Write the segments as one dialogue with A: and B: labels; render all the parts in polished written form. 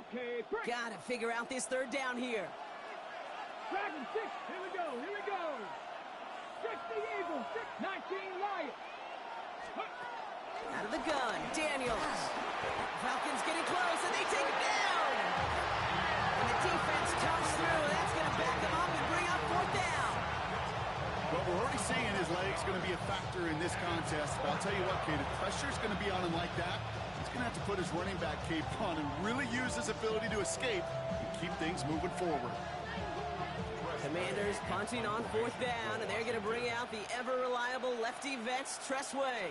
A: Okay, break.
B: Gotta figure out this third down here.
A: Dragon 6, here we go, here we go. 60 Eagles, 19 Lions.
B: Out of the gun, Daniels. Falcons getting close, and they take it down. And the defense comes through, and that's going to back them up and bring up fourth down.
C: Well, we're already seeing his legs going to be a factor in this contest. But I'll tell you what, Kate, if pressure's going to be on him like that, he's going to have to put his running back cape on and really use his ability to escape and keep things moving forward.
B: Commanders punting on fourth down, and they're going to bring out the ever-reliable lefty vets, Tressway.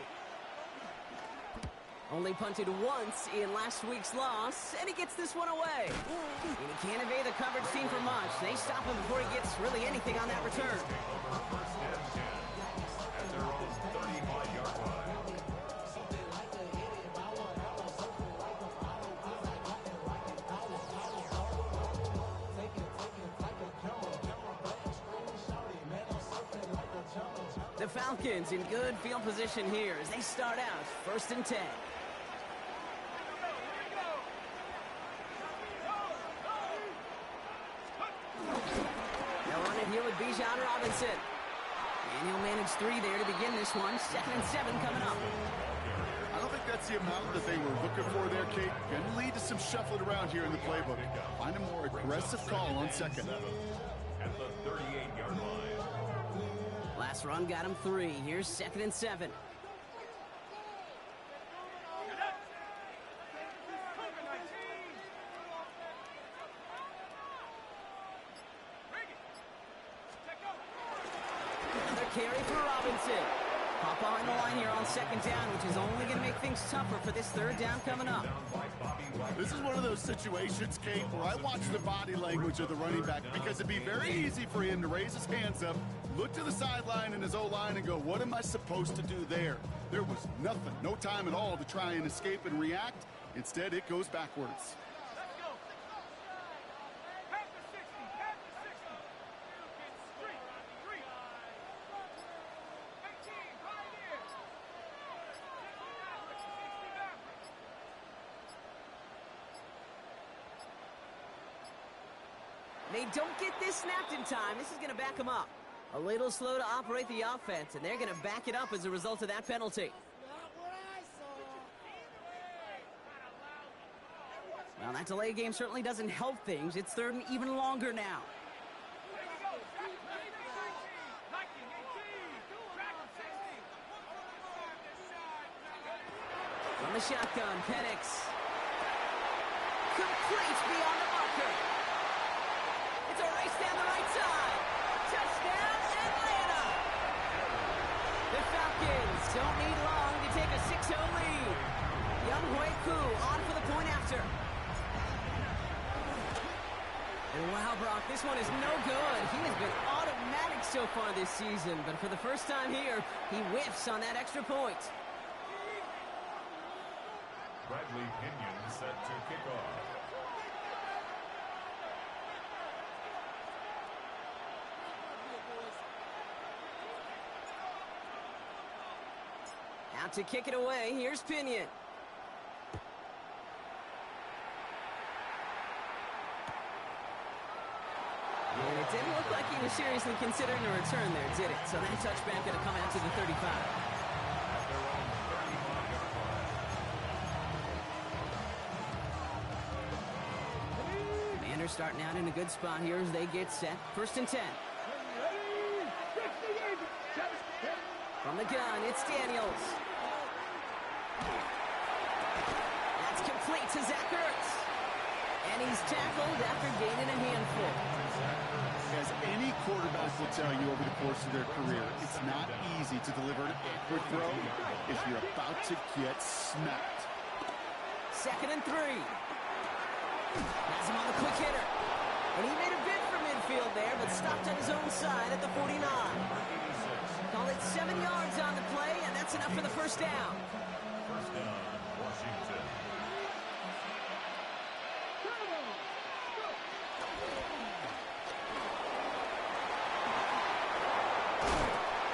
B: Only punted once in last week's loss, and he gets this one away. And he can't evade the coverage team for much. They stop him before he gets really anything on that return.
D: At their own 35-yard line.
B: The Falcons in good field position here as they start out 1st and 10. They'll run it here with Bijan Robinson. And he'll manage 3 there to begin this one. 2nd and 7 coming up.
C: I don't think that's the amount that they were looking for there, Kate. Going to lead to some shuffling around here in the playbook. Find a more aggressive call on second.
D: At the 38-yard line.
B: Last run got him 3. Here's 2nd and 7. Another carry for Robinson. Pop behind the line here on 2nd down, which is only going to make things tougher for this 3rd down coming up.
C: This is one of those situations, Kate, where I watch the body language of the running back because it'd be very easy for him to raise his hands up, look to the sideline in his O-line and go, what am I supposed to do there? There was nothing, no time at all to try and escape and react. Instead, it goes backwards.
B: They don't get this snapped in time. This is going to back them up. A little slow to operate the offense, and they're going to back it up as a result of that penalty. Well, that delay game certainly doesn't help things. It's 3rd and even longer now. From the shotgun, Penix. Complete beyond the marker. It's a race down the right side. Touchdown, Atlanta! The Falcons don't need long to take a 6-0 lead. Young Hui-Koo on for the point after. And wow, Brock, this one is no good. He has been automatic so far this season, but for the first time here, he whiffs on that extra point.
D: Bradley Pinion set to kick off.
B: Out to kick it away, here's Pinion. And it didn't look like he was seriously considering a return there, did it? So that touchback going to come out to the 35. Commanders starting out in a good spot here as they get set. 1st and 10. From the gun, it's Daniels. That's complete to Zach Ertz. And he's tackled after gaining a handful.
C: As any quarterback will tell you over the course of their career, it's not easy to deliver an awkward throw if you're about to get smacked.
B: 2nd and 3. Has him on the quick hitter. And he made a bid for midfield there, but stopped on his own side at the 49. Call it 7 yards on the play, and that's enough for the 1st down.
D: 1st down, Washington.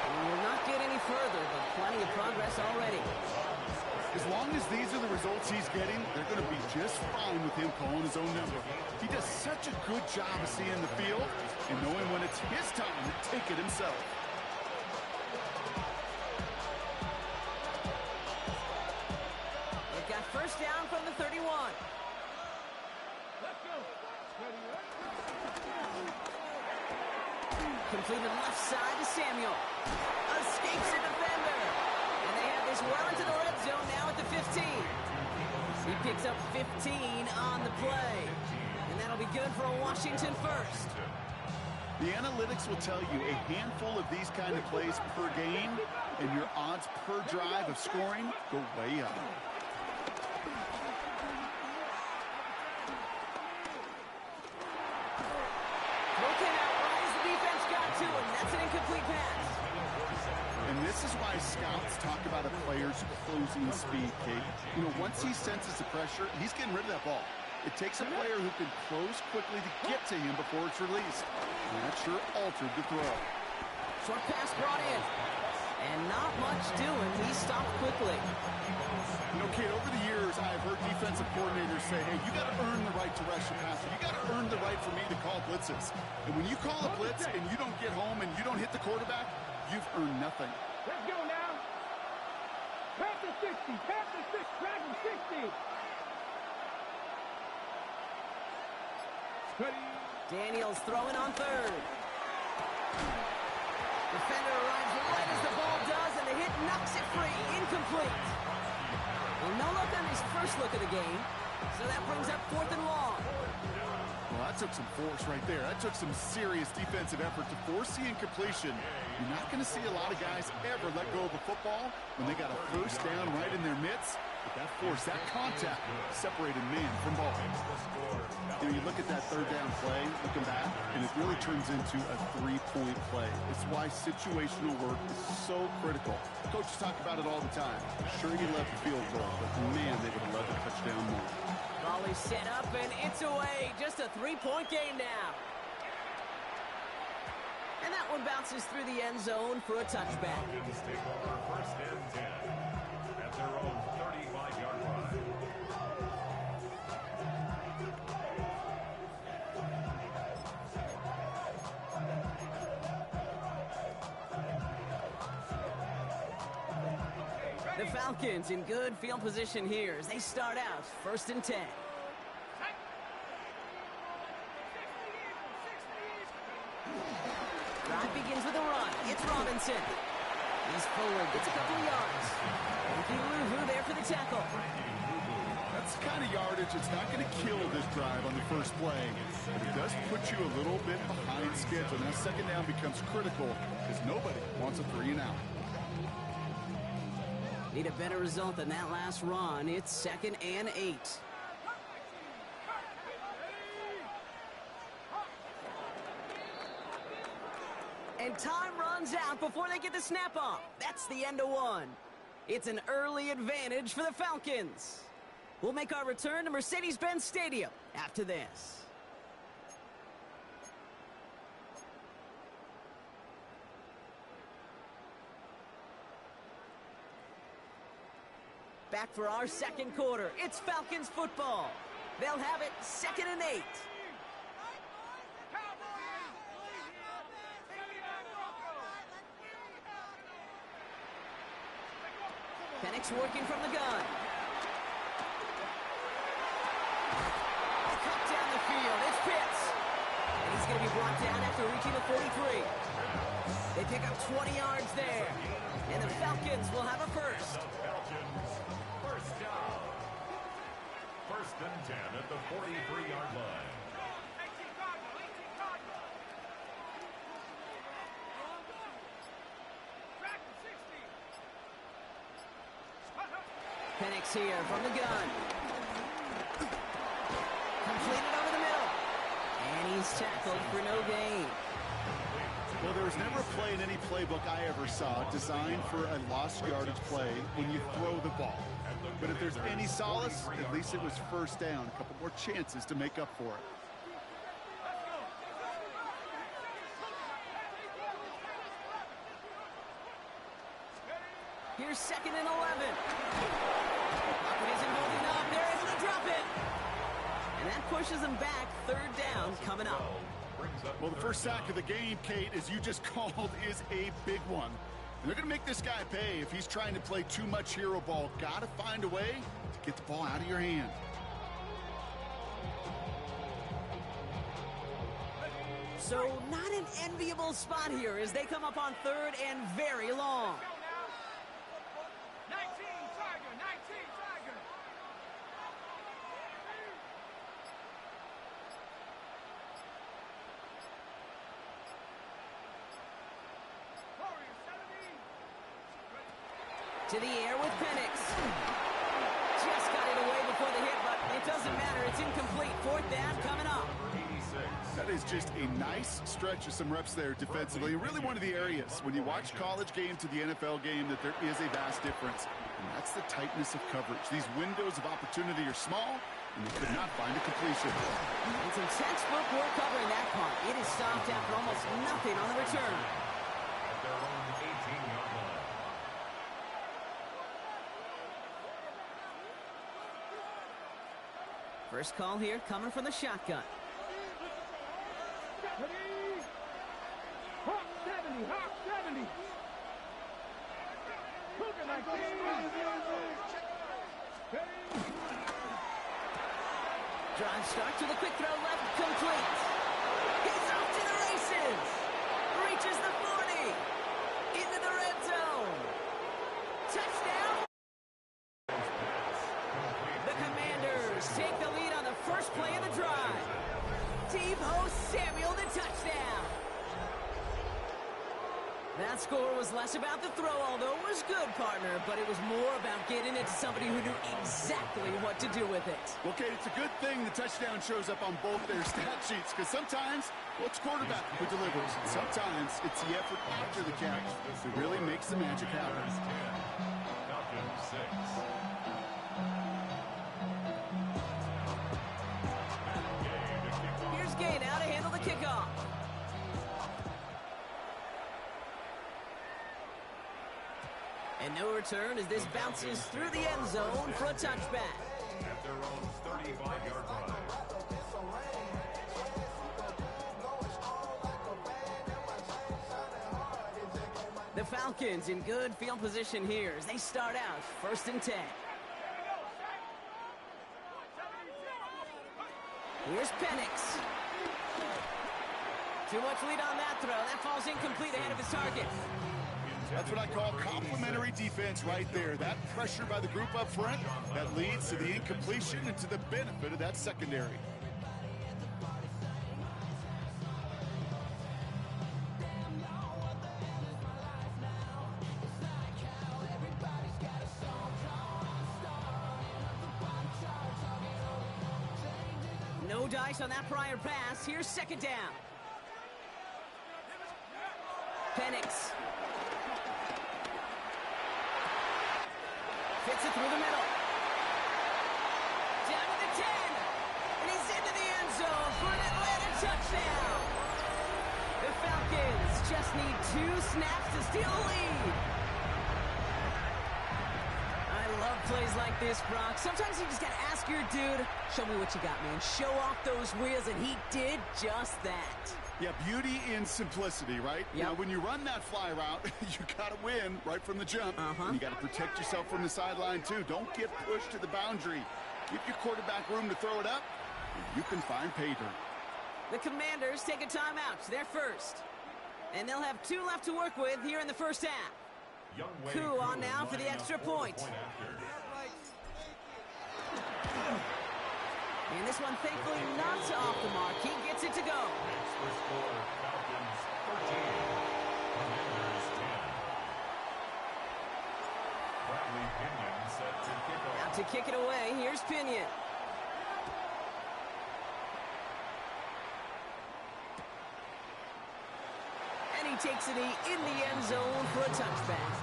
B: We will not get any further, but plenty of progress already.
C: As long as these are the results he's getting, they're going to be just fine with him calling his own number. He does such a good job of seeing the field and knowing when it's his time to take it himself.
B: They've got first down from the 31.
A: Let's go.
B: Completed left side to Samuel. Escapes the defender. And they have this well into the red zone now at the 15. He picks up 15 on the play. And that'll be good for a Washington first.
C: The analytics will tell you a handful of these kind of plays per game, and your odds per drive of scoring go way up.
B: Broken out right as the defense got to him. That's an incomplete pass.
C: And this is why scouts talk about a player's closing speed, Kate. You know, once he senses the pressure, he's getting rid of that ball. It takes a player who can close quickly to get to him before it's released. And that sure altered the throw.
B: Short pass brought in. And not much doing. He stopped quickly.
C: You know, Kate, over the years, I've heard defensive coordinators say, hey, you got to earn the right to rush your passer. You got to earn the right for me to call blitzes. And when you call a blitz and you don't get home and you don't hit the quarterback, you've earned nothing.
A: Let's go now. Panther 60. Panther 6. Dragon 60.
B: Daniels throwing on third. Defender arrives right as the ball does, and the hit knocks it free. Incomplete. Well, no luck on his first look of the game, so that brings up 4th and long.
C: Well, that took some force right there. That took some serious defensive effort to force the incompletion. You're not going to see a lot of guys ever let go of a football when they got a first down right in their midst. But that force, that contact, separated man from ball. You know, you look at that third down play, looking back, and it really turns into a 3-point play. It's why situational work is so critical. Coaches talk about it all the time. Sure, you love the field goal, but man, they would love a touchdown more.
B: Ball is set up, and it's away. Just a 3-point game now. And that one bounces through the end zone for a touchback.
D: Falcons take over first and 10 at their own 35-yard line.
B: The Falcons in good field position here as they start out first and 10. Drive begins with a run. It's Robinson. He's forward, gets a couple of yards. Luvu there for the tackle.
C: That's the kind of yardage that's not going to kill this drive on the first play, but it does put you a little bit behind schedule. Now second down becomes critical because nobody wants a 3 and out.
B: Need a better result than that last run. It's 2nd and 8. And time runs out before they get the snap off. That's the end of one. It's an early advantage for the Falcons. We'll make our return to Mercedes-Benz Stadium after this. Back for our second quarter. It's Falcons football. They'll have it 2nd and 8. Penix working from the gun. Cut down the field. It's Pitts. And he's going to be brought down after reaching the 43. They pick up 20 yards there. And the Falcons will have a first.
D: First down. First and 10 at the 43-yard line.
B: Penix here from the gun. Completed over the middle. And he's tackled for no gain.
C: Well, there was never a play in any playbook I ever saw designed for a lost yardage play when you throw the ball. But if there's any solace, at least it was first down. A couple more chances to make up for it.
B: Here's 2nd and 11. drop it. And that pushes them back. Third down coming up.
C: Well, the first sack of the game, Kate, as you just called, is a big one. And they're going to make this guy pay if he's trying to play too much hero ball. Got to find a way to get the ball out of your hand.
B: So not an enviable spot here as they come up on third and very long.
A: 19, Tiger, 19, Tiger.
B: To the air with Penix. Just got it away before the hit, but it doesn't matter. It's incomplete. Fourth down coming up.
C: That is just a nice stretch of some reps there defensively. Really one of the areas when you watch college game to the NFL game that there is a vast difference. And that's the tightness of coverage. These windows of opportunity are small, and they could not find a completion.
B: And some textbook work covering that part. It is stopped after almost nothing on the return.
D: At their own 18-yard line.
B: First call here coming from the shotgun.
A: Hawk 70, Hawk 70. Cougar 19.
B: Drive start to the quick throw left, complete. He's off to the races. Reaches the 40. Into the red zone. Touchdown. The Commanders take the lead on the first play of the drive. Deebo Samuel the touchdown. That score was less about the throw, although it was good, partner, but it was more about getting it to somebody who knew exactly what to do with it.
C: Well, Kate, it's a good thing the touchdown shows up on both their stat sheets, because sometimes, well, it's quarterback who delivers. And sometimes it's the effort after the catch that really makes the magic happen.
D: Falcons 6.
B: Here's Gay now to handle the kickoff. And no return as this bounces through the end zone for a touchback.
D: At their own 35-yard line.
B: The Falcons in good field position here as they start out first and 10. Here's Penix. Too much lead on that throw. That falls incomplete ahead of his target.
C: That's what I call complementary defense right there. That pressure by the group up front, that leads to the incompletion and to the benefit of that secondary.
B: No dice on that prior pass. Here's second down. Penix. Fits it through the middle. Down to the 10. And he's into the end zone for an Atlanta touchdown. The Falcons just need 2 snaps to steal a lead. I love plays like this, Brock. Sometimes you just got to ask your dude, show me what you got, man. Show off those wheels, and he did just that.
C: Yeah, beauty in simplicity, right?
B: Yep.
C: Now, when you run that fly route, you got to win right from the jump. And you got to protect yourself from the sideline, too. Don't get pushed to the boundary. Give your quarterback room to throw it up, and you can find pay dirt.
B: The Commanders take a timeout. They're first. And they'll have 2 left to work with here in the first half. Koo on now for the extra point. And this one, thankfully, not off the mark. He gets it to go.
D: Falcons 13. Commanders 10. Bradley Pinion set to kick off.
B: Out to kick it away. Here's Pinion. And he takes it in the end zone for a touchback.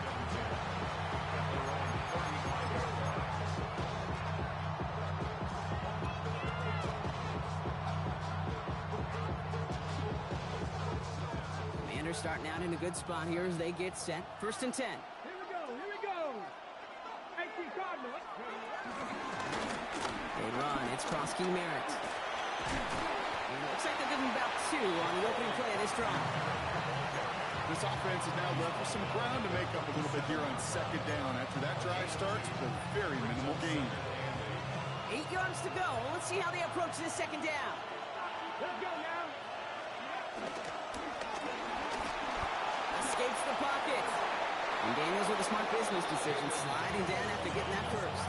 B: Starting out in a good spot here as they get set. First and 10.
A: Here we go. 18 Cardinals.
B: They It's Krosky Merritt. And it looks like they're giving about 2 on the opening play of this drive.
C: This offense is now left with some ground to make up a little bit here on second down. After that drive starts with a very minimal gain.
B: 8 yards to go. Let's see how they approach this second down.
A: Let's go now.
B: Escapes the pocket. And Daniels with a smart business decision, sliding down after getting that first.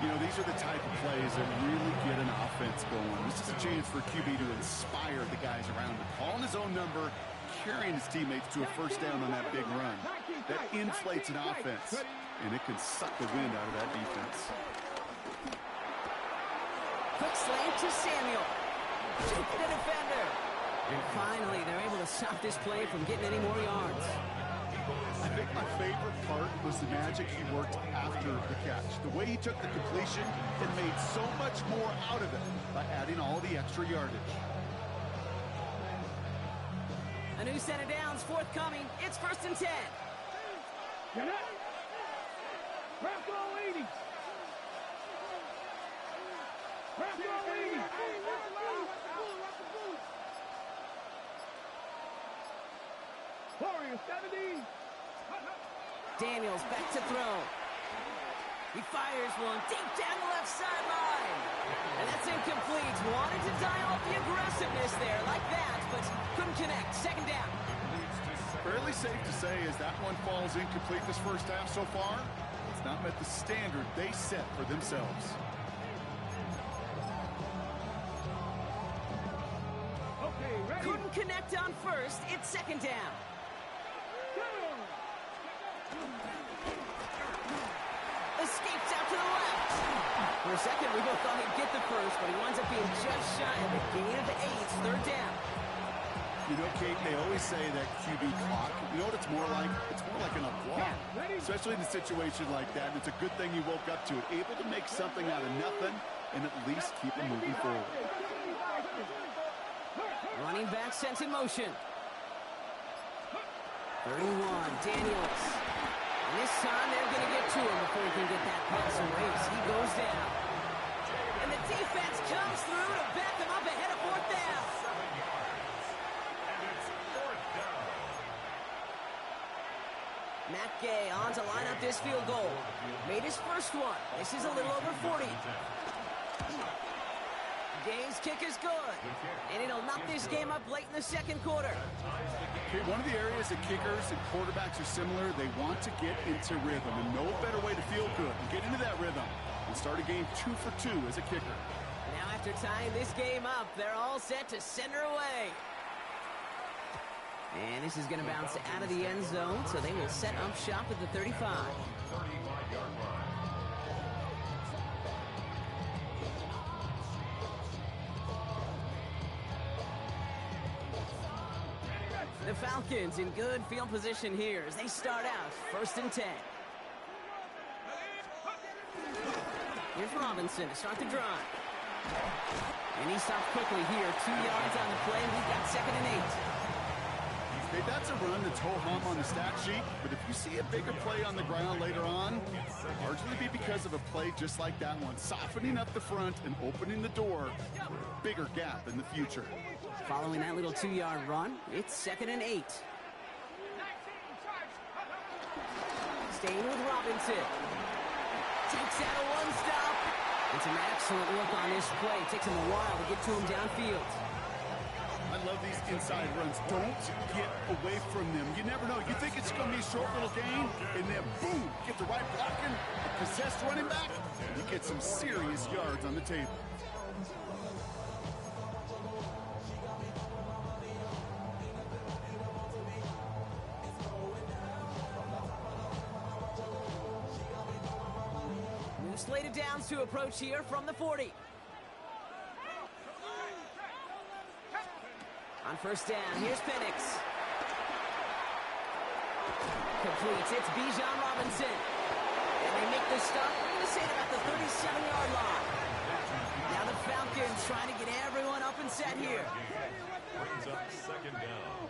C: You know, these are the type of plays that really get an offense going. This is a chance for QB to inspire the guys around him. Calling his own number, carrying his teammates to a first down on that big run. That inflates an offense, and it can suck the wind out of that defense.
B: Quick slant to Samuel. Shoot the defender. And finally, they're able to stop this play from getting any more yards.
C: I think my favorite part was the magic he worked after the catch. The way he took the completion and made so much more out of it by adding all the extra yardage.
B: A new set of downs forthcoming. It's 1st and 10.
A: Get up. Bronco 80. Bronco 80. Warrior 70.
B: Daniels back to throw. He fires one deep down the left sideline. And that's incomplete. Wanted to dial up the aggressiveness there like that, but couldn't connect. Second down.
C: Fairly safe to say as that one falls incomplete this first half so far, it's not met the standard they set for themselves.
A: Okay, ready.
B: Couldn't connect on first. It's second down. Escapes out to the left. For a second, we both thought he'd get the first, but he winds up being just shy of a gain of 8. Third down.
C: You know, Kate, they always say that QB clock. You know what it's more like? It's more like an applause. Especially in a situation like that. And it's a good thing you woke up to it. Able to make something out of nothing and at least keep it moving forward.
B: Running back sent in motion. 31, Daniels. And this time they're going to get to him before he can get that pass away. He goes down. And the defense comes through to back him up ahead of 4th down. Matt Gay on to line up this field goal. Made his first one. This is a little over 40. Gay's kick is good. And it'll knock this game up late in the second quarter.
C: Okay, one of the areas that kickers and quarterbacks are similar, they want to get into rhythm. And no better way to feel good and get into that rhythm and start a game 2 for 2 as a kicker.
B: Now after tying this game up, they're all set to send her away. And this is going to bounce out of the end zone, so they will set up shop at the 35.
D: 35-yard line.
B: The Falcons in good field position here as they start out 1st and 10. Here's Robinson to start the drive. And he stops quickly here. 2 yards on the play. We've got 2nd and 8.
C: Okay, that's a run that's ho-hum on the stat sheet, but if you see a bigger play on the ground later on, it'll largely be because of a play just like that one, softening up the front and opening the door for a bigger gap in the future.
B: Following that little 2-yard run, it's 2nd and 8. Staying with Robinson. Takes out a one-stop. It's an excellent look on this play. Takes him a while to get to him downfield.
C: I love these inside runs. Don't get away from them. You never know. You think it's going to be a short little gain, and then boom, get the right blocking, a possessed running back, you get some serious yards on the table.
B: New slated downs to approach here from the 40. On 1st down, here's Penix. Completes, it's Bijan Robinson. And they make the stop, we're going to say about the 37-yard line. Now the Falcons trying to get everyone up and set here.
D: Brings up 2nd down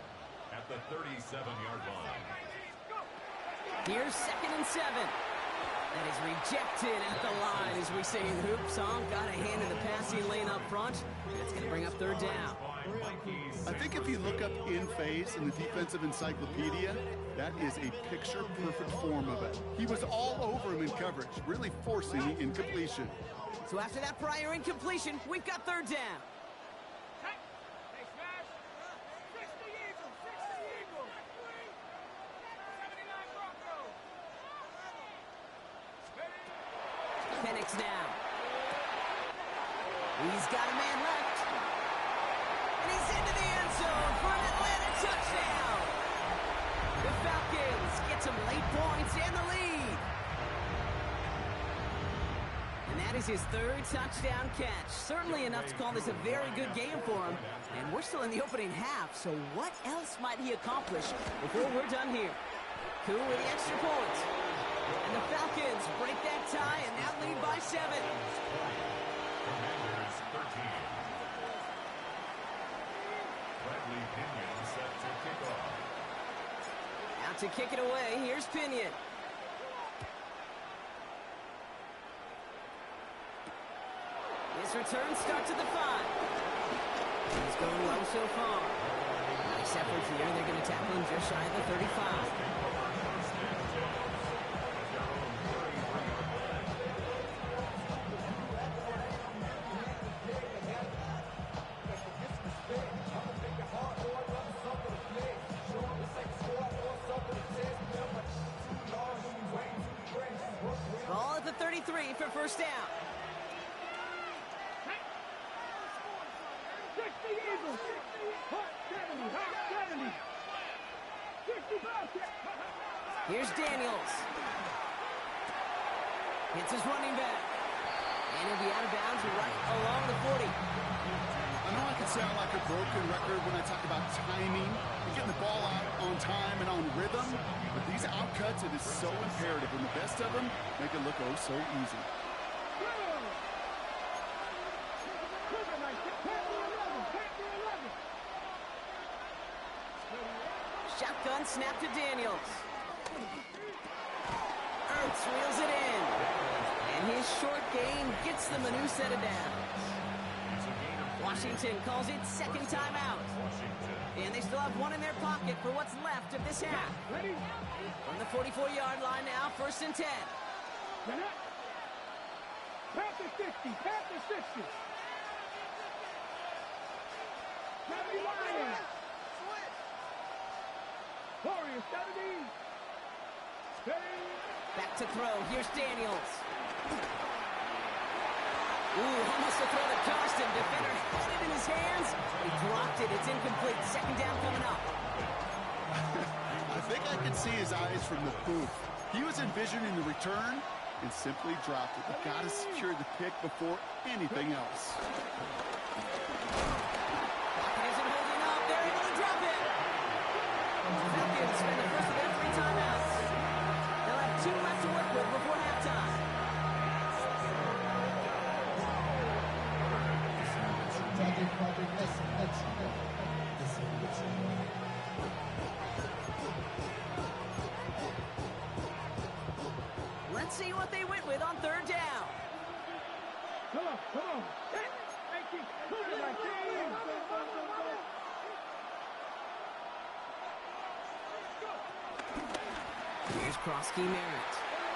D: at the 37-yard line.
B: Here's 2nd and 7. That is rejected at the line, as we say in hoop song. Got a hand in the passing lane up front. That's going to bring up third down.
C: I think if you look up in phase in the defensive encyclopedia, that is a picture-perfect form of it. He was all over him in coverage, really forcing the incompletion.
B: So after that prior incompletion, we've got third down.
A: Hey, smash. 60 Eagles, 60 Eagles. 79 Broncos.
B: Penix now. He's got a man left. And he's into the end zone for an Atlanta touchdown. The Falcons get some late points and the lead. And that is his third touchdown catch. Certainly enough to call this a very good game for him. And we're still in the opening half, so what else might he accomplish before we're done here? Cool with the extra point. And the Falcons break that tie and now lead by 7.
D: Commanders 13. Bradley Pinion set to kick off.
B: Out to kick it away, here's Pinion. His return starts at the 5. He's going low so far. Nice effort here. They're going to tackle him just shy of the 35. Ball at the 33 for first down.
A: 60 Eagles. Hot 70. Hot 70. 65.
B: Here's Daniels. Hits his running back. And he'll be out of bounds right along the 40.
C: I know I can sound like a broken record when I talk about timing and getting the ball out on time and on rhythm, but these outcuts, it is so imperative, and the best of them make it look oh so easy.
B: Shotgun snap to Daniels. Ertz reels it in. And his short gain gets them a new set of downs. Washington calls it second timeout. And they still have one in their pocket for what's left of this half.
A: Ready?
B: From the 44-yard line now, 1st and 10.
A: Panther 60. Panther 60. Heavy Lions. Warriors 70.
B: Back to throw. Here's Daniels. Ooh, almost a throw to Karsten. Defender had it in his hands. He dropped it. It's incomplete. Second down coming up.
C: I think I could see his eyes from the booth. He was envisioning the return and simply dropped it. They've got to secure the pick before anything else.
B: Pocket isn't holding up. They're able to drop it. Falcons spend the first of their 3 timeouts. They'll have 2 left to work with before halftime. Let's see what they went with on 3rd down.
A: Come on, come on. Thank you. My team.
B: Here's Krosky Merritt.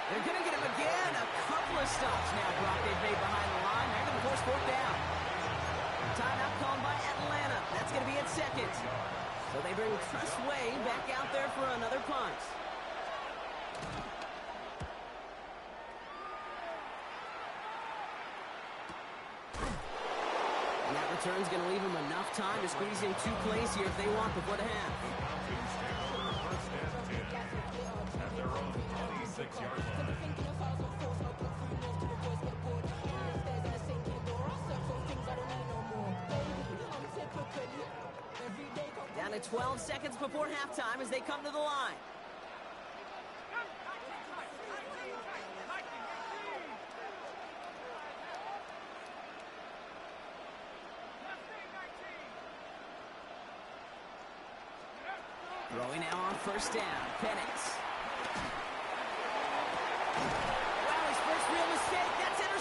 B: They're going to get him again. A couple of stops now Brock they've made behind the line. They're going to force 4th down. Timeout called by Atlanta. That's going to be at 2nd. So they bring Trustway back out there for another punt. And that return's going to leave them enough time to squeeze in 2 plays here if they want before the half.
D: First and 10 at their own 26-yard line.
B: Down to 12 seconds before halftime as they come to the line. Throwing now on 1st down. Penix. Well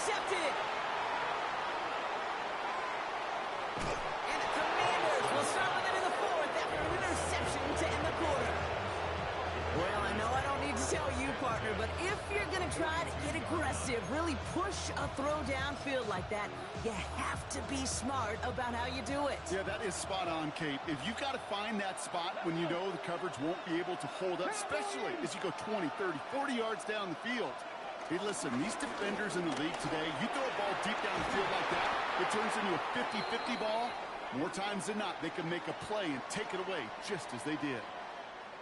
B: intercepted. And the Commanders will start with it in the fourth after an interception to end the quarter. Well, I know I don't need to tell you, partner, but if you're going to try to get aggressive, really push a throw downfield like that, you have to be smart about how you do it.
C: Yeah, that is spot on, Kate. If you've got to find that spot when you know the coverage won't be able to hold up, especially as you go 20, 30, 40 yards down the field. Hey, listen, these defenders in the league today, you throw a ball deep down the field like that, it turns into a 50-50 ball. More times than not, they can make a play and take it away just as they did.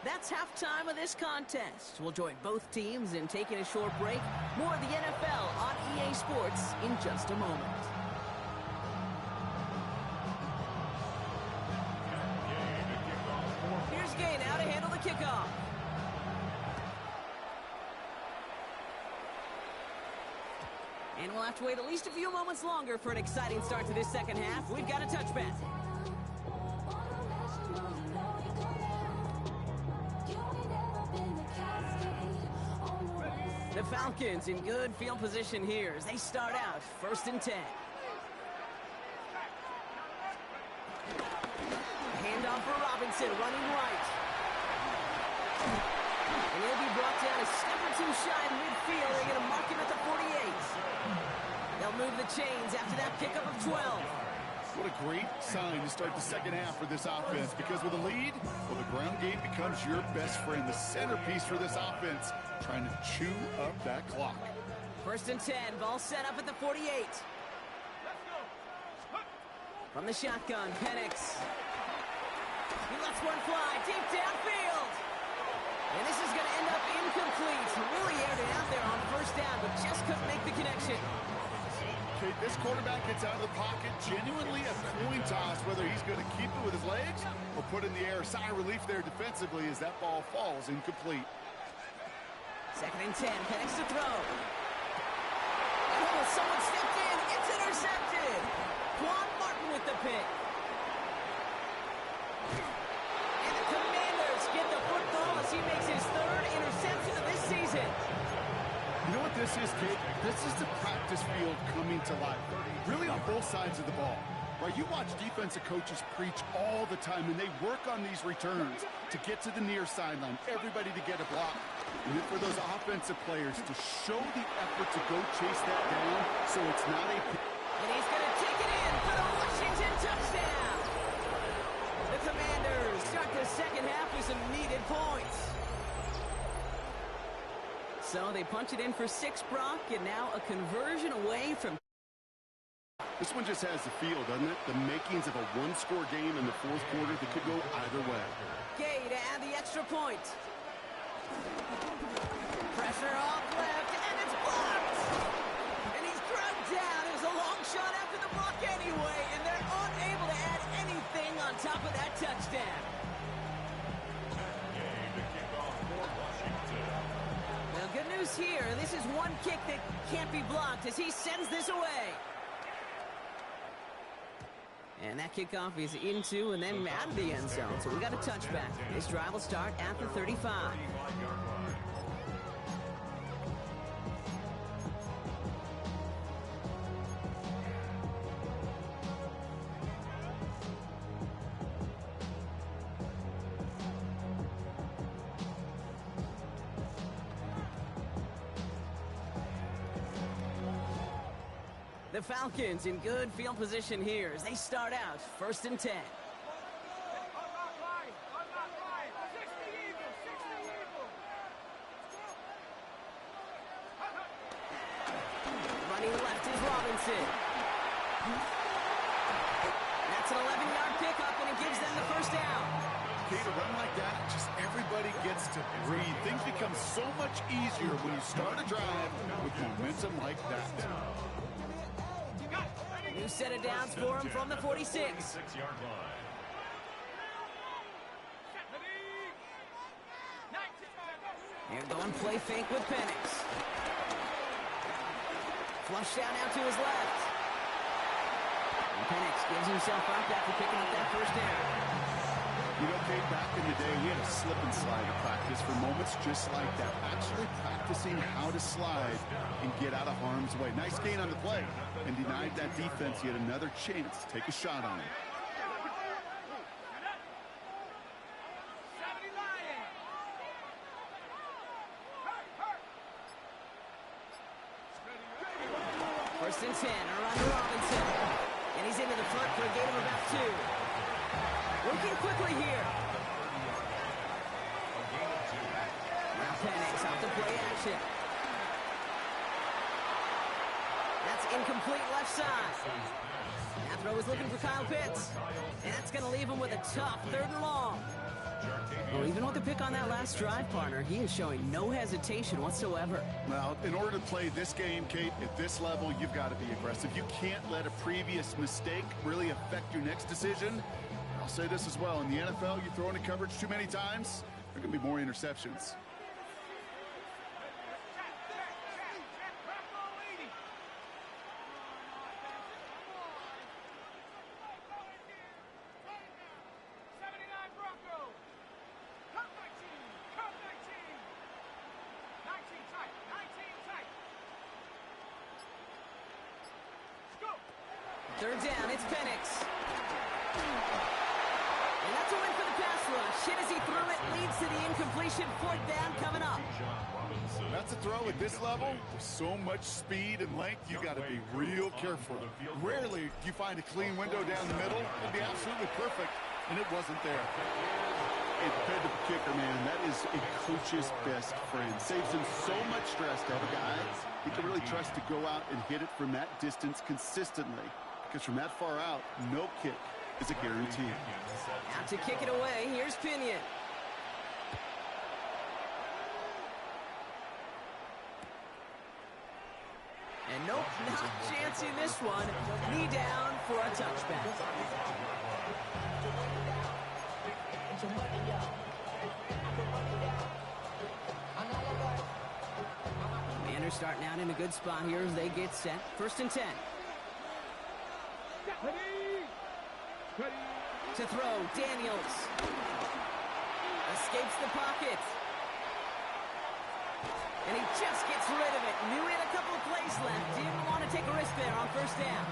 B: That's halftime of this contest. We'll join both teams in taking a short break. More of the NFL on EA Sports in just a moment. Here's Gay now to handle the kickoff. And we'll have to wait at least a few moments longer for an exciting start to this second half. We've got a touchback. The Falcons in good field position here as they start out 1st and 10. Handoff for Robinson, running right. And he'll be brought down a step or two shy in midfield. They're going to mark him at the 48. They'll move the chains after that pickup of 12.
C: What a great sign to start the second half for this offense, because with a lead, well, the ground game becomes your best friend, the centerpiece for this offense, trying to chew up that clock.
B: 1st and 10, ball set up at the 48. From the shotgun, Penix. He lets one fly deep downfield. And this is going to end up incomplete. Really aired it out there on 1st down, but just couldn't make the connection.
C: Okay, this quarterback gets out of the pocket, genuinely a coin toss, whether he's going to keep it with his legs or put in the air. Sigh of relief there defensively as that ball falls incomplete.
B: 2nd and 10, Penix to throw. Oh, someone stepped in. It's intercepted. Quan Martin with the pick. And the Commanders get the football as he makes his 3rd interception of this season.
C: You know what this is, Kate? This is the practice field coming to life, really on both sides of the ball. Right, you watch defensive coaches preach all the time, and they work on these returns to get to the near sideline, everybody to get a block. And then for those offensive players to show the effort to go chase that down so it's not a...
B: And he's going to take it in for the Washington touchdown. The Commanders start the second half with some needed points. So they punch it in for 6, Brock, and now a conversion away from...
C: This one just has the feel, doesn't it? The makings of a one-score game in the 4th quarter that could go either way.
B: Gay to add the extra point. Pressure off left, and it's blocked! And he's dragged down. It was a long shot after the block anyway, and they're unable to add anything on top of that touchdown. Well, good news here. This is one kick that can't be blocked as he sends this away. And that kickoff is into and then out of the end zone. So we got a touchback. This drive will start at the 35. The Falcons in good field position here as they start out 1st and 10. Running left is Robinson. That's an 11-yard pickup, and it gives them the 1st down.
C: Okay, to run like that, just everybody gets to breathe. Things become so much easier when you start a drive with momentum like that.
B: New set of downs for him from the 46.
D: 46-yard line.
B: They're going play fake with Penix. Flush down out to his left. And Penix gives himself up after picking up that 1st down.
C: You know, Kate, back in the day, we had a slip and slide at practice for moments just like that. Actually practicing how to slide and get out of harm's way. Nice gain on the play and denied that defense yet another chance to take a shot on him.
B: First and 10, around to Robinson. And he's into the front for a gain of about 2. Working quickly here. Now Penix off the play action. That's incomplete left side. That throw is looking for Kyle Pitts. And that's going to leave him with a tough 3rd and long. Well, even with the pick on that last drive, partner, he is showing no hesitation whatsoever.
C: Well, in order to play this game, Kate, at this level, you've got to be aggressive. You can't let a previous mistake really affect your next decision. I'll say this as well. In the NFL, you throw into coverage too many times, there are going to be more interceptions.
B: Third down, it's Penix. And that's a win for the pass rush. Hit as he threw it, leads to the incompletion. 4th down coming up.
C: That's a throw at this level. With so much speed and length, you got to be real careful. Rarely do you find a clean window down the middle. It'd be absolutely perfect, and it wasn't there. A dependable kicker, man. That is a coach's best friend. Saves him so much stress to have a guy he can really trust to go out and hit it from that distance consistently. Because from that far out, no kick is a guarantee.
B: Out to kick it away, here's Pinion. And nope, not chancing this one. Knee down for a touchback. Commanders starting out in a good spot here as they get set. 1st and 10. To throw, Daniels. Escapes the pocket. And he just gets rid of it. Knew he had a couple of plays left. Didn't want to take a risk there on 1st down.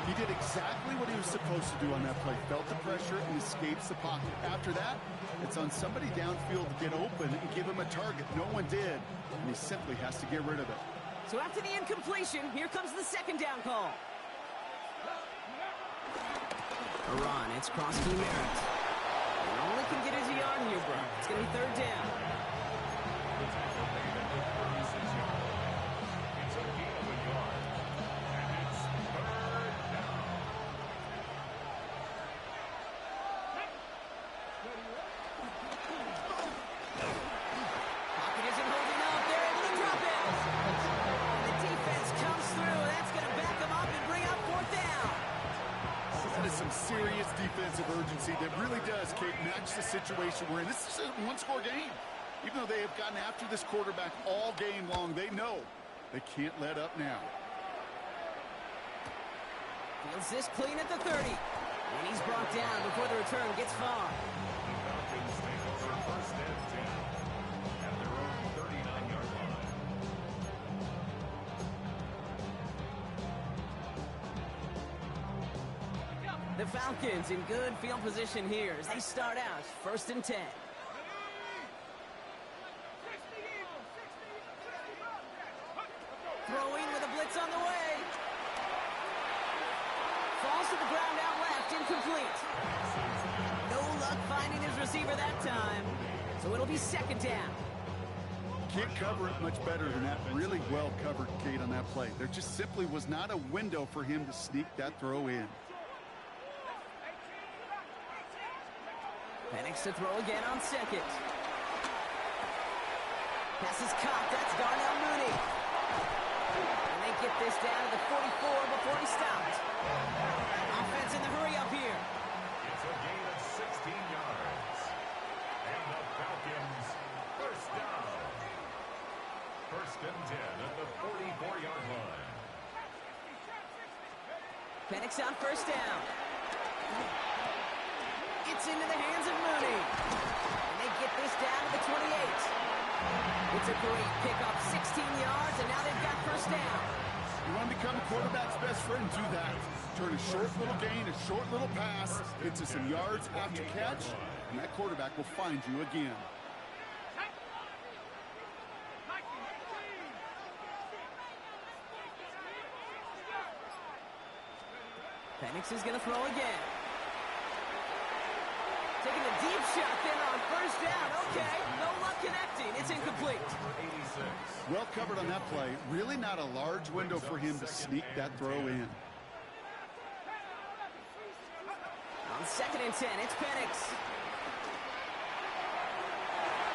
C: He did exactly what he was supposed to do on that play. Felt the pressure and escapes the pocket. After that, it's on somebody downfield to get open and give him a target. No one did, and he simply has to get rid of it.
B: So after the incompletion, here comes the 2nd down call. A run, it's Krosky Merritt. He only can get his yard here, bro. It's going to be 3rd down. Pocket isn't holding up. They're able to drop it. And the defense comes through. That's going to back them up and bring up 4th down.
C: That is some serious defensive urgency that really does, Kate, match the situation we're in. This is a one-score game. Even though they have gotten after this quarterback all game long, they know they can't let up now.
B: Feels this clean at the 30. And he's brought down before the return gets far.
D: Falcons take over 1st and 10 at their own 39-yard line.
B: The Falcons in good field position here as they start out 1st and 10. Throwing with a blitz on the way. Falls to the ground out left, incomplete. No luck finding his receiver that time. So it'll be 2nd down.
C: Can't cover it much better than that. Really well covered, Kate, on that play. There just simply was not a window for him to sneak that throw in.
B: Penix to throw again on 2nd. Pass is caught. That's Darnell Mooney. And they get this down to the 44 before he stopped. Offense in the hurry up here.
D: It's a gain of 16 yards. And the Falcons, 1st down. 1st and 10 at the 44-yard line.
B: Penix on 1st down. It's into the hands Great pickup, 16 yards, and now they've got first down.
C: You want to become a quarterback's best friend, do that. Turn a short little gain, a short little pass into some yards after catch, and that quarterback will find you again.
B: Penix is going to throw again. Taking a deep shot there on first down. Okay, no luck connecting. It's incomplete.
C: Well covered on that play. Really not a large window for him to sneak that throw in.
B: On 2nd and 10, it's Penix.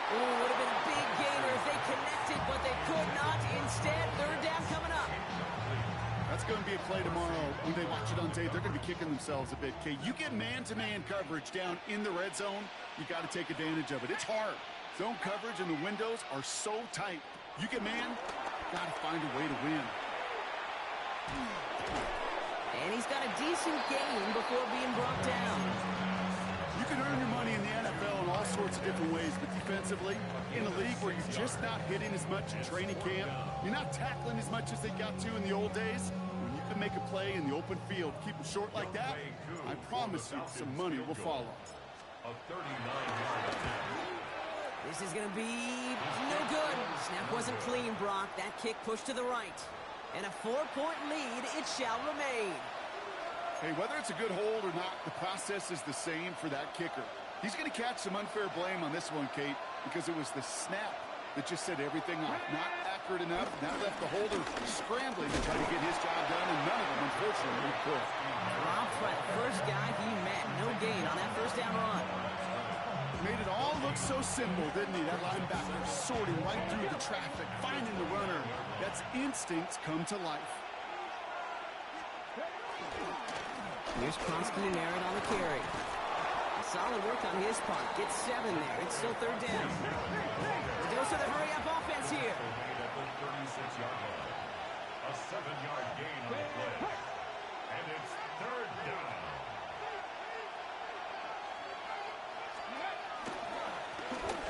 B: Ooh, would have been a big gainer if they connected, but they could not. Instead, 3rd down coming up.
C: That's going to be a play tomorrow. When they watch it on tape, they're going to be kicking themselves a bit. Okay, you get man-to-man coverage down in the red zone, you got to take advantage of it. It's hard. Zone coverage and the windows are so tight. You get man, got to find a way to win.
B: And he's got a decent gain before being brought down.
C: You can earn your money in the NFL in all sorts of different ways, but defensively, in a league where you're just not hitting as much in training camp, you're not tackling as much as they got to in the old days, when you can make a play in the open field, keep them short like that, I promise you some money will follow.
D: A 39-yard attempt.
B: This is going to be no good. Snap wasn't clean, Brock. That kick pushed to the right. And a 4-point lead, it shall remain.
C: Hey, whether it's a good hold or not, the process is the same for that kicker. He's going to catch some unfair blame on this one, Kate, because it was the snap that just set everything off. Not accurate enough. That left the holder scrambling to try to get his job done, and none of them, unfortunately, could.
B: Dropped by the first guy he met. No gain on that first down run.
C: Made it all look so simple, didn't he? That linebacker sorting right through the traffic, finding the runner. That's instincts come to life.
B: Here's Kronsky Merritt on the carry. Solid work on his part. Gets 7 there. It's still 3rd down. They go for the hurry-up offense here.
D: Made at the 36-yard line. A 7-yard gain on the play. And it's 3rd down.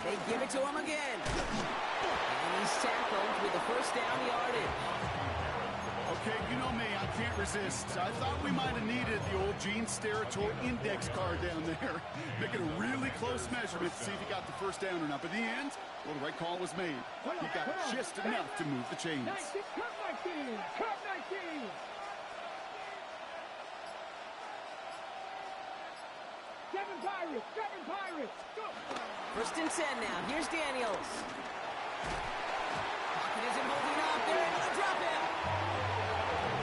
B: They give it to him again. And he's tackled with the first down yardage.
C: Okay, you know me, I can't resist. I thought we might have needed the old Gene Steratore index card down there. Making a really close measurement to see if he got the first down or not. But in the end, well, the right call was made. He got just enough to move the chains.
A: 19, cut 19, cut 19. Seven Pirates, go.
B: 1st and 10 now. Here's Daniels. Pocket isn't holding up. They're able to drop him.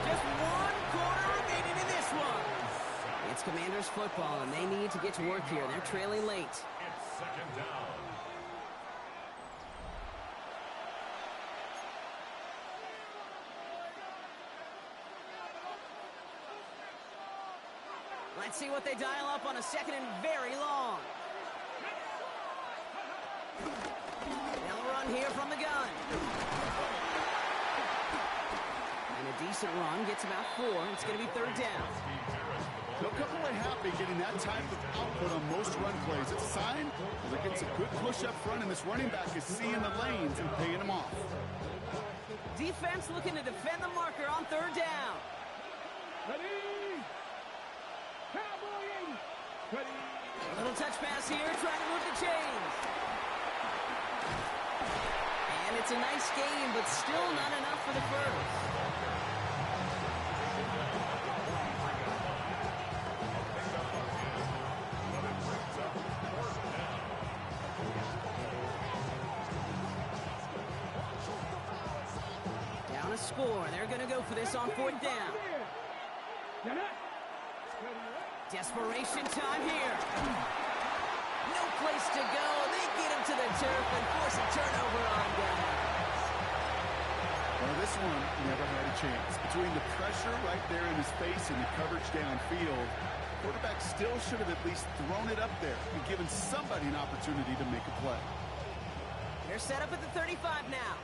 B: Just 1 quarter remaining in this one. It's Commanders football, and they need to get to work here. They're trailing late.
D: It's 2nd down.
B: Let's see what they dial up on a 2nd and very long. They'll run here from the gun. And a decent run gets about 4. It's going to be 3rd down.
C: They'll come away happy getting that type of output on most run plays. It's a sign that it gets a good push up front, and this running back is seeing the lanes and paying them off.
B: Defense looking to defend the marker on 3rd down.
A: Ready. Cowboy 80. Ready.
B: A little touch pass here, trying to move the chains. And it's a nice game, but still not enough for the first. Down a score. They're going to go for this on 4th down. Desperation time here. No place to go. They get him to the turf and force a turnover on down.
C: Well, this one never had a chance. Between the pressure right there in his face and the coverage downfield, quarterback still should have at least thrown it up there and given somebody an opportunity to make a play.
B: They're set up at the 35 now.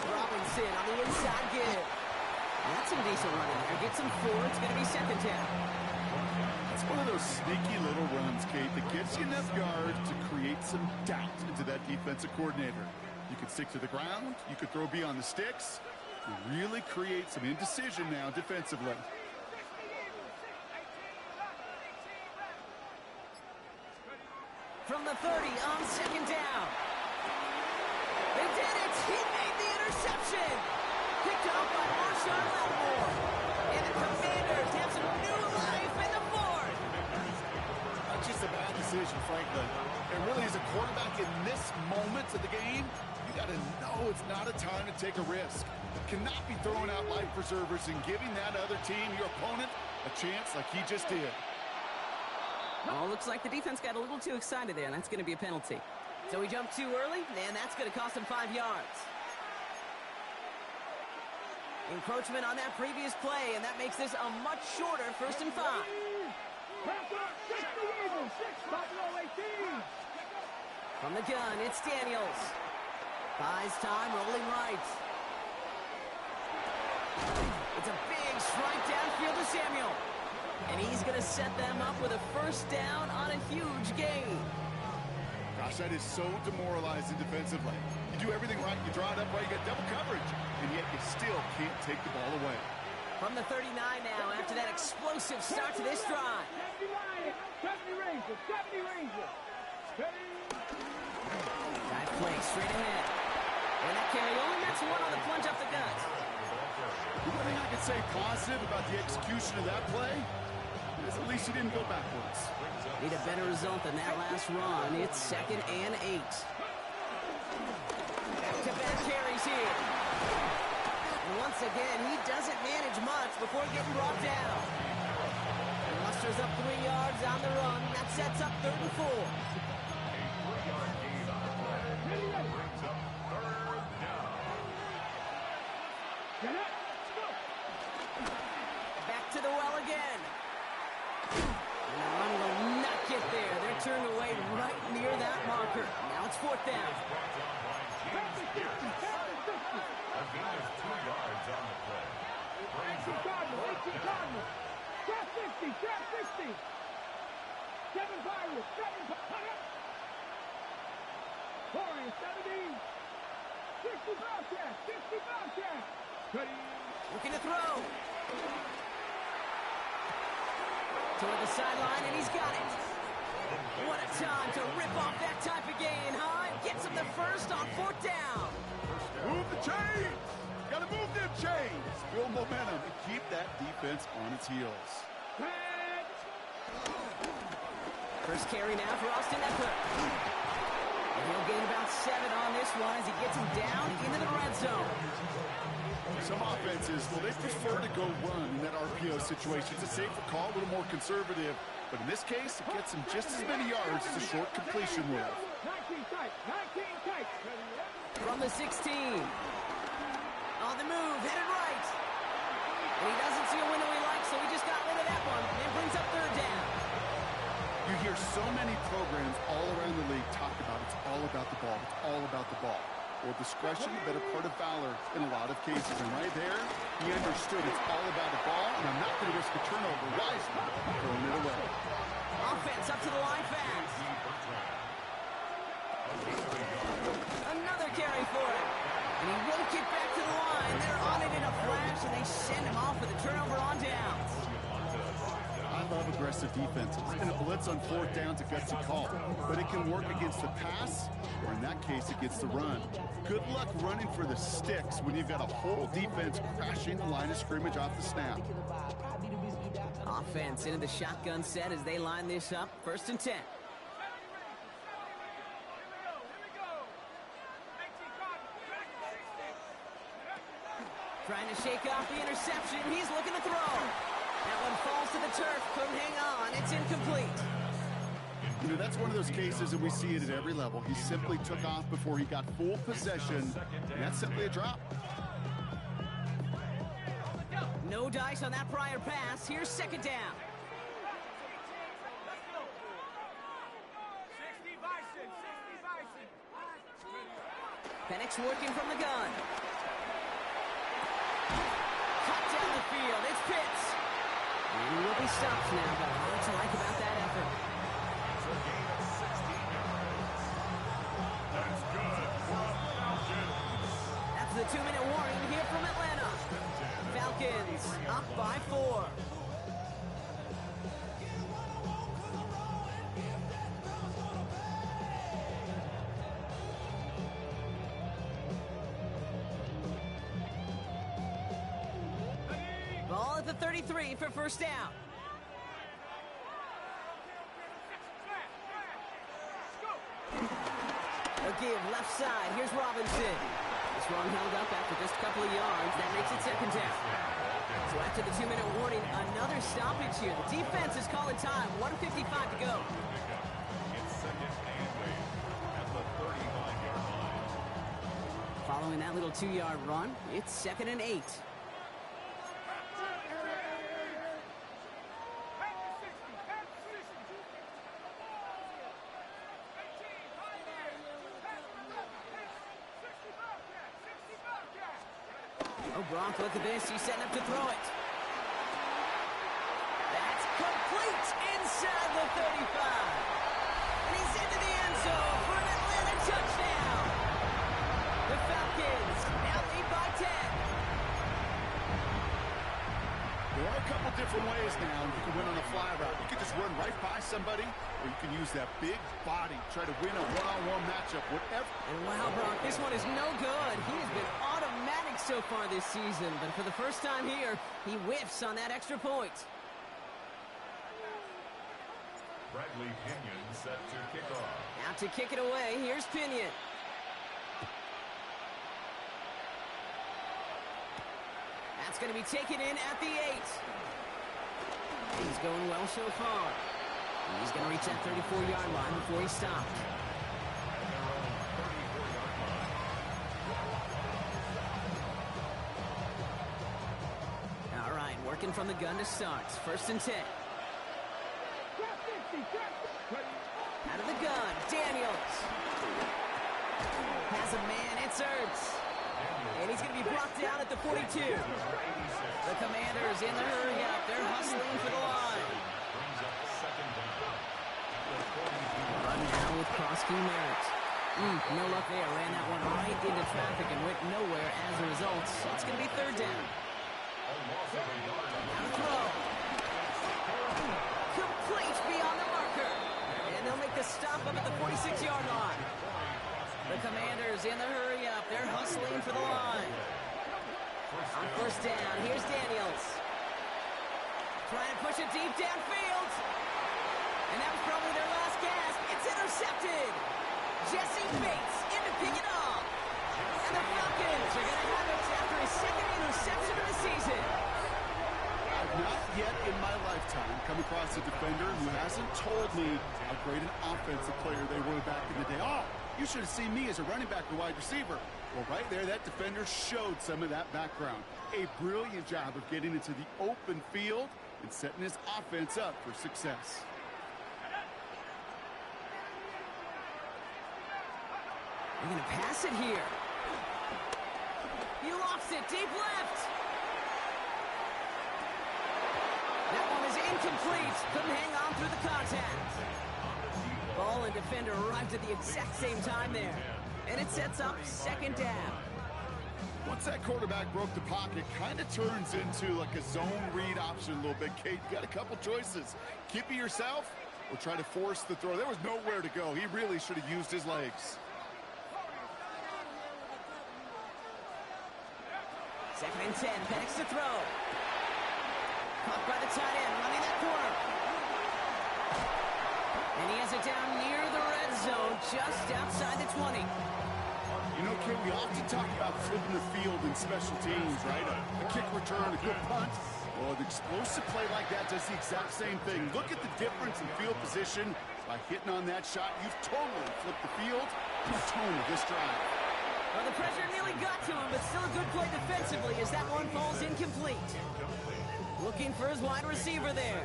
B: Robinson on the inside give. some decent running there. Gets him 4. It's going to be second down.
C: It's one of those sneaky little runs, Kate, that gets you enough yards to create some doubt into that defensive coordinator. You could stick to the ground. You could throw beyond the sticks. You really create some indecision now defensively.
B: From the 30 on second down. They did it. He made the interception. Picked up by Marshawn Lattimore. And the Commanders have some new life in the fourth.
C: Not just a bad decision, frankly. It really is a quarterback in this moment of the game. You got to know it's not a time to take a risk. Cannot be throwing out life preservers and giving that other team, your opponent, a chance like he just did.
B: Oh, looks like the defense got a little too excited there, and that's going to be a penalty. So he jumped too early, and that's going to cost him 5 yards. Encroachment on that previous play, and that makes this a much shorter 1st and 5. From the gun, it's Daniels. Buys time, rolling right. It's a big strike downfield to Samuel. And he's going to set them up with a 1st down on a huge gain.
C: Gosh, that is so demoralizing defensively. You do everything right, you draw it up right, you get double coverage, and yet you still can't take the ball away.
B: From the 39 now, after that explosive start to this drive.
A: 70 Rangers, 70 Rangers.
B: Dive play straight ahead. And that carry only gets 1 on the plunge up the gut.
C: The one thing I could say positive about the execution of that play is at least he didn't go backwards.
B: Need a better result than that last run. It's 2nd and 8. Back-to-back carries here. And once again, he doesn't manage much before getting brought down. He musters up 3 yards on the run. That sets up 3rd and 4. Back to the well again. And the run will not get there. They're turned away right near that marker. Now it's 4th down.
A: Trap 60, trap 60. 7 Pirates, 7 Pirates. 70. 60 Bobcats, 60 Bobcats. Ready.
B: Looking to throw. Toward the sideline, and he's got it. What a time to rip off that type of gain, huh? Gets him the 1st on 4th down.
C: Move the chains! Gotta move them chains! Build momentum and keep that defense on its heels.
B: First carry now for Austin Eckler. And he'll gain about 7 on this one as he gets him down into the red zone.
C: Some offenses, well, they prefer to go run in that RPO situation. It's a safer call, a little more conservative. But in this case, it gets him just as many yards as a short completion will.
A: 19 tight, 19 tight.
B: From the 16. On the move, headed right. And he doesn't see a window he likes, so he just got rid of that one and brings up 3rd down.
C: You hear so many programs all around the league talk about it's all about the ball. It's all about the ball. Well, discretion, the better part of valor in a lot of cases. And right there, he understood it's all about the ball, and I'm not going to risk a turnover wisely, throwing it away.
B: Offense up to the line fast. Another carry for him. And he won't get back to the line. They're on it in a flash, and they send him off with a turnover on downs.
C: I love aggressive defenses, and a blitz on 4th down's a gutsy call. But it can work against the pass, or in that case, against the run. Good luck running for the sticks when you've got a whole defense crashing the line of scrimmage off the snap.
B: Offense into the shotgun set as they line this up. 1st and 10. Trying to shake off the interception. He's looking to throw. That one falls to the turf. Couldn't hang on. It's incomplete.
C: You know, that's one of those cases that we see it at every level. He simply took off before he got full possession, and that's simply a drop.
B: No dice on that prior pass. Here's 2nd down.
A: 60 Bison, 60 Bison.
B: Penix working from the gun. Cut down the Pitts. And he will be stopped now, but a lot to like about that effort.
D: It's a gain of 16 yards. That's good for the Falcons.
B: That's the 2-minute warning here from Atlanta. Falcons up by 4. Ball at the 33 for first down. A give left side. Here's Robinson. This one held up after just a couple of yards. That makes it second down. So after the 2-minute warning, another stoppage here. The defense is calling time. 1:55 to go.
D: It's second and wait at the 35-yard line.
B: Following that little 2-yard run, it's 2nd and 8. Oh, Gronk, look at this. He's setting up to throw it. That's complete inside the 35. And he's into the end zone for an Atlanta touchdown. The Falcons now lead by 10.
C: There are a couple different ways now. You can win on a fly route. You can just run right by somebody, or you can use that big body, try to win a one-on-one matchup, whatever.
B: And wow, Gronk, this one is no good. He has been automatic so far this season, but for the first time here, he whiffs on that extra point.
D: Bradley Pinion set to kick off.
B: Out to kick it away, here's Pinion. That's going to be taken in at the 8. He's going well so far. He's going to reach that 34-yard line before he stopped.
D: And their own 34-yard line.
B: All right, working from the gun to start. 1st and 10. Out of the gun, Daniels. Has a man, it's Ertz. And he's going to be brought down at the 42. The Commanders in the hurry up. They're hustling for the line.
D: Brings up second down. The 42.
B: Run now with cross-key merit. No luck there. Ran that one right into traffic and went nowhere as a result. So it's going to be 3rd down.
D: A loss of a yard on
B: Now throw. Complete beyond the marker. And they'll make the stop up at the 46-yard line. The Commanders in the hurry up. They're hustling for the line. On 1st down, here's Daniels. Trying to push it deep downfield. And that was probably their last gasp. It's intercepted. Jesse Bates in to pick it off. And the Falcons are going to have it after his 2nd interception of the season.
C: I've not yet in my lifetime come across a defender who hasn't told me how great an offensive player they were back in the day. Oh, you should have seen me as a running back or wide receiver. Well, right there, that defender showed some of that background. A brilliant job of getting into the open field and setting his offense up for success.
B: They're going to pass it here. He lofts it deep left. That one is incomplete. Couldn't hang on through the contact. Ball and defender arrived at the exact same time there. And it sets up 2nd down.
C: Once that quarterback broke the pocket, kind of turns into like a zone read option a little bit. Kate, you got a couple choices. Keep it yourself or try to force the throw. There was nowhere to go. He really should have used his legs.
B: 2nd and 10. Penix to throw. Caught by the tight end, running that corner. And he has it down near the red zone, just outside the 20.
C: You know, Kate, we often talk about flipping the field in special teams, right? A kick return, a good punt. Well, an explosive play like that does the exact same thing. Look at the difference in field position. By hitting on that shot, you've totally flipped the field and the tone of this drive.
B: Well, the pressure nearly got to him, but still a good play defensively as that one falls incomplete. Looking for his wide receiver there.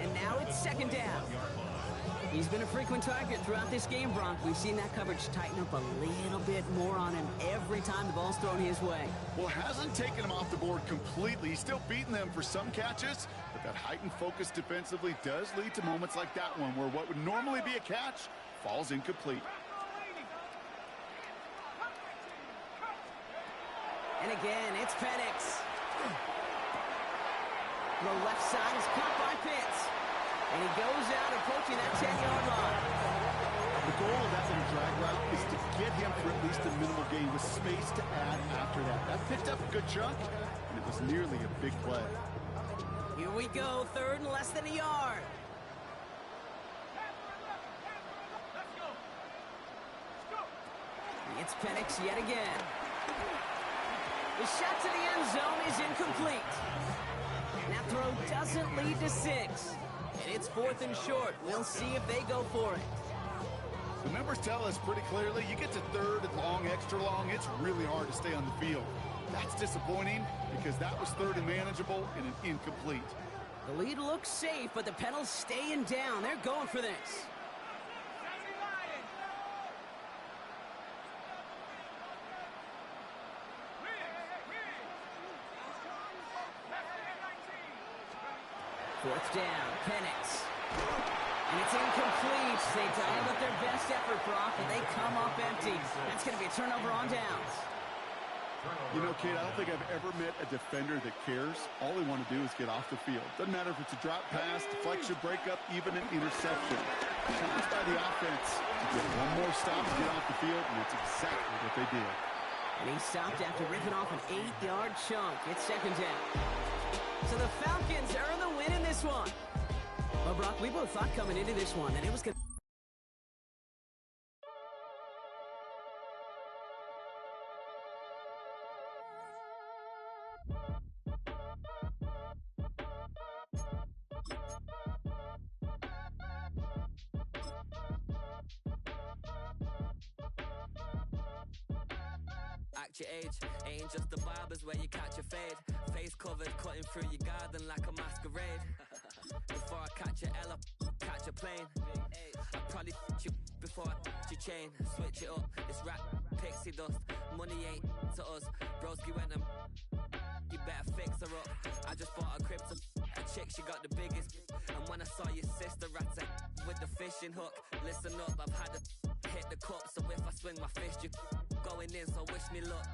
B: And now it's 2nd down. He's been a frequent target throughout this game, Bronk. We've seen that coverage tighten up a little bit more on him every time the ball's thrown his way.
C: Well, hasn't taken him off the board completely. He's still beating them for some catches, but that heightened focus defensively does lead to moments like that one where what would normally be a catch falls incomplete.
B: And again, it's Penix. The left side is caught by Pitts. And he goes out approaching that 10-yard line.
C: The goal of that little drag route is to get him for at least a minimal gain with space to add after that. That picked up a good chunk, and it was nearly a big play.
B: Here we go, third and less than a yard. It's Penix yet again. The shot to the end zone is incomplete. That throw doesn't lead to 6. And it's 4th and short. We'll see if they go for it.
C: The numbers tell us pretty clearly, you get to 3rd and long, extra long, it's really hard to stay on the field. That's disappointing because that was 3rd and manageable and an incomplete.
B: The lead looks safe, but the Penals staying down. They're going for this. Fourth down, Penix. And it's incomplete. They dialed up their best effort, Brock, and they come up empty. That's going to be a turnover on downs.
C: You know, kid, I don't think I've ever met a defender that cares. All they want to do is get off the field. Doesn't matter if it's a drop pass, deflection, breakup, even an interception. Challenged by the offense to get one more stop to get off the field, and that's exactly what they did.
B: And he stopped after ripping off an 8-yard chunk. It's 2nd down. So the Falcons earn the win in this one. Well, Brock, we both thought coming into this one that it was going to...
E: Act your age, ain't just the barbers where you catch a fade. Face covered, cutting through your garden like a masquerade. Before I catch a L, I catch a plane. I probably f*** you before I f*** your chain. Switch it up, it's rap, pixie dust. Money ain't to us. Broski went and you better fix her up. I just bought a crib to a chick, she got the biggest. And when I saw your sister at with the fishing hook, listen up, I've had to hit the cup. So if I swing my fist, you going in, so wish me luck.